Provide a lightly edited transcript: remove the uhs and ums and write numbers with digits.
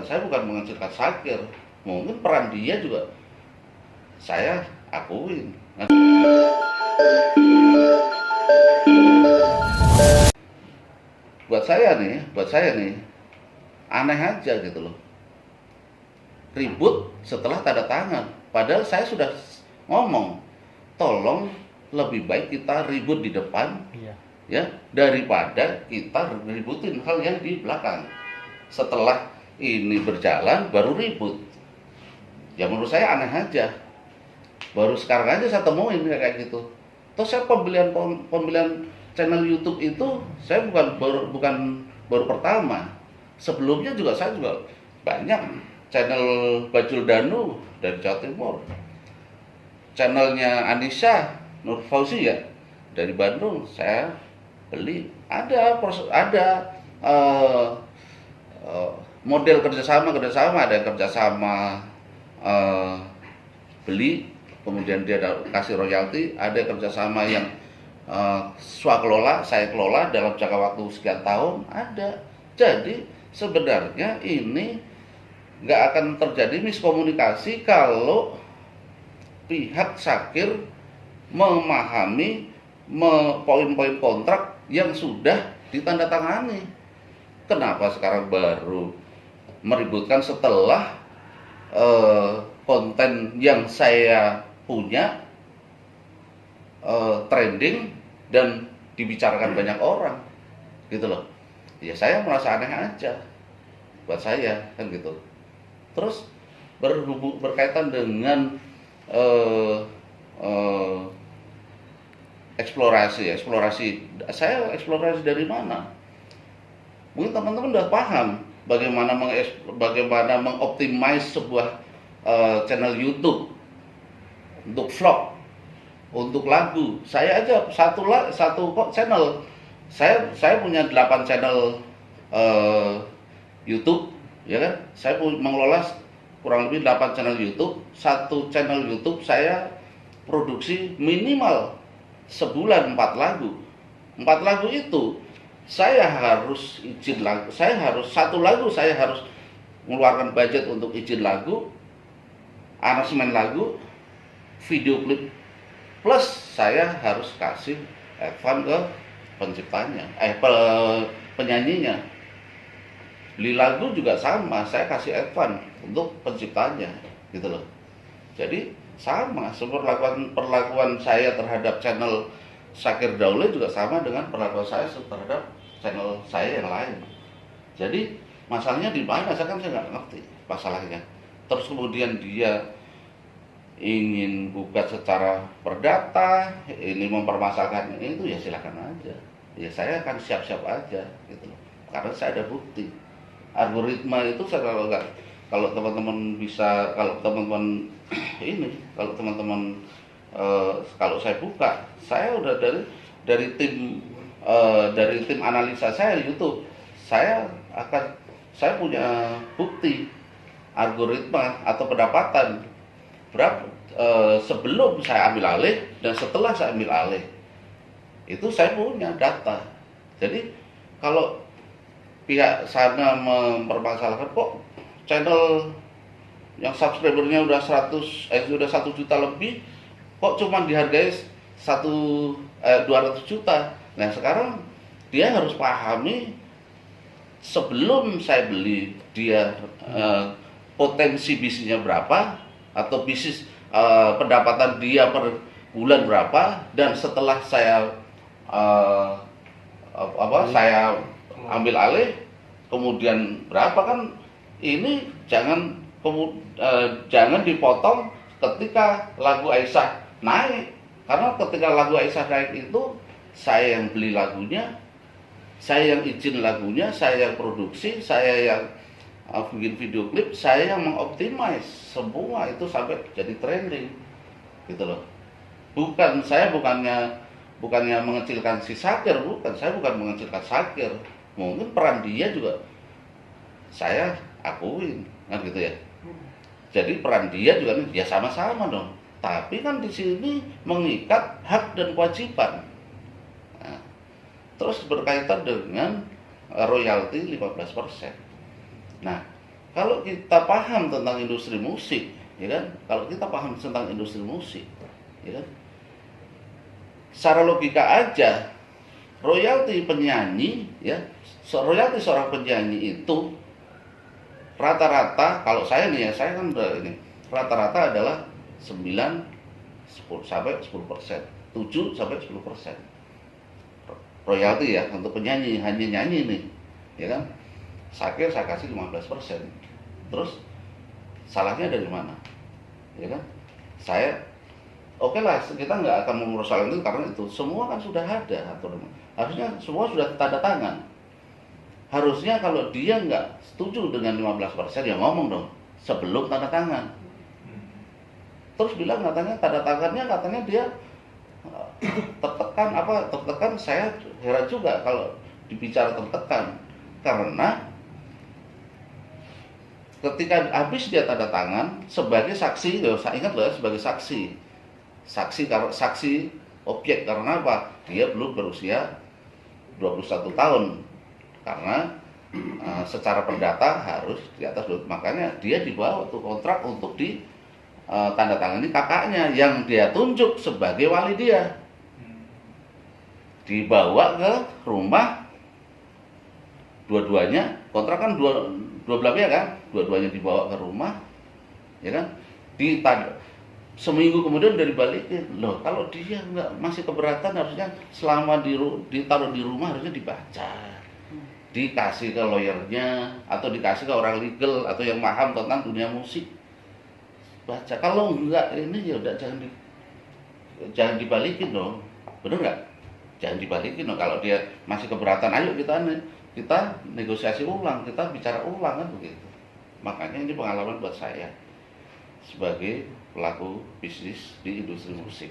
saya bukan mengecilkan Syakir. Mungkin peran dia juga saya akuin. Buat saya nih, aneh aja gitu loh. Ribut setelah tanda tangan. Padahal saya sudah ngomong, tolong lebih baik kita ribut di depan, ya, daripada kita ributin hal yang di belakang. Setelah ini berjalan baru ribut. Ya menurut saya aneh aja. Baru sekarang aja saya temuin kayak gitu. Terus saya pembelian channel YouTube itu saya bukan baru pertama. Sebelumnya juga saya juga banyak channel Bajul Danu dari Jawa Timur. Channelnya Anissa Nur Fauzi ya dari Bandung saya beli. Ada model kerjasama, ada yang kerjasama beli, kemudian dia kasih royalti, ada kerjasama yang swakelola, saya kelola dalam jangka waktu sekian tahun, ada. Jadi sebenarnya ini nggak akan terjadi miskomunikasi kalau pihak Syakir memahami poin-poin kontrak yang sudah ditandatangani. Kenapa sekarang baru meributkan setelah konten yang saya punya trending dan dibicarakan banyak orang gitu loh. Ya saya merasa aneh aja buat saya kan gitu. Terus berkaitan dengan eksplorasi, saya eksplorasi dari mana? Mungkin teman-teman udah paham bagaimana mengoptimize sebuah channel YouTube untuk vlog, untuk lagu. Saya aja satu channel. Saya punya 8 channel YouTube, ya kan? Saya mengelola kurang lebih 8 channel YouTube. Satu channel YouTube saya produksi minimal sebulan 4 lagu. 4 lagu itu saya harus izin lagu. Satu lagu saya harus mengeluarkan budget untuk izin lagu, aransemen lagu, video klip, plus saya harus kasih advance ke penciptanya, penyanyinya. Beli lagu juga sama, saya kasih advance untuk penciptanya, gitu loh. Jadi sama, perlakuan saya terhadap channel Syakir Daule juga sama dengan perlakuan saya terhadap channel saya yang lain. Jadi masalahnya di mana? Saya nggak ngerti masalahnya. Terus kemudian dia ingin gugat secara perdata, ini mempermasalahkan itu, ya silakan aja. Ya saya akan siap-siap aja gitu loh. Karena saya ada bukti. Algoritma itu kalau teman-teman kalau saya buka, saya udah dari tim analisa saya di YouTube, saya punya bukti algoritma atau pendapatan berapa sebelum saya ambil alih dan setelah saya ambil alih, itu saya punya data. Jadi kalau pihak sana mempermasalahkan kok channel yang subscribernya udah 1 juta lebih kok cuma dihargai 200 juta. Nah sekarang dia harus pahami sebelum saya beli dia potensi bisnisnya berapa, atau bisnis pendapatan dia per bulan berapa, dan setelah saya saya ambil alih kemudian berapa. Kan ini jangan dipotong ketika lagu Aisyah naik, karena ketika lagu Aisyah naik itu saya yang beli lagunya, saya yang izin lagunya, saya yang produksi, saya yang bikin video klip, saya yang mengoptimize semua itu sampai jadi trending gitu loh. Saya bukannya mengecilkan si Syakir, saya bukan mengecilkan Syakir. Mungkin peran dia juga saya akuin kan gitu ya. Jadi peran dia juga ya sama-sama dong. Tapi kan di sini mengikat hak dan kewajiban. Nah, terus berkaitan dengan royalti 15%. Nah, Kalau kita paham tentang industri musik, ya kan? Kalau kita paham tentang industri musik, ya kan? Secara logika aja, royalti penyanyi, ya, royalti seorang penyanyi itu rata-rata, kalau saya nih ya, saya kan udah ini, rata-rata adalah 9 10 sampai 10%, 7 sampai 10% royalti ya untuk penyanyi, hanya nyanyi nih, ya kan? Saya kasih 15%. Terus salahnya dari mana? Ya kan? Saya oke lah, kita nggak akan mempersoalkan itu karena itu semua kan sudah ada aturan. Harusnya semua sudah tanda tangan. Harusnya kalau dia nggak setuju dengan 15% ya ngomong dong sebelum tanda tangan. Terus bilang katanya tanda tangannya katanya dia tertekan, saya heran juga kalau dibicara tertekan karena ketika habis dia tanda tangan sebagai saksi, saya ingat loh sebagai saksi objek karena apa? Dia belum berusia 21 tahun karena secara perdata harus di atas 20, makanya dia dibawa tuh kontrak untuk di tanda tangani kakaknya yang dia tunjuk sebagai wali dia, dibawa ke rumah dua-duanya, kontrak kan dua belah pihak kan, dua-duanya dibawa ke rumah, ya kan, seminggu kemudian udah dibalikin. Loh, kalau dia nggak masih keberatan harusnya selama ditaruh di rumah harusnya dibaca, dikasih ke lawyernya atau dikasih ke orang legal atau yang paham tentang dunia musik, baca. Kalau enggak ini ya udah jangan dibalikin dong, bener nggak? Jangan dibalikin dong. Kalau dia masih keberatan, ayo kita negosiasi ulang, kita bicara ulang kan begitu. Makanya ini pengalaman buat saya sebagai pelaku bisnis di industri musik.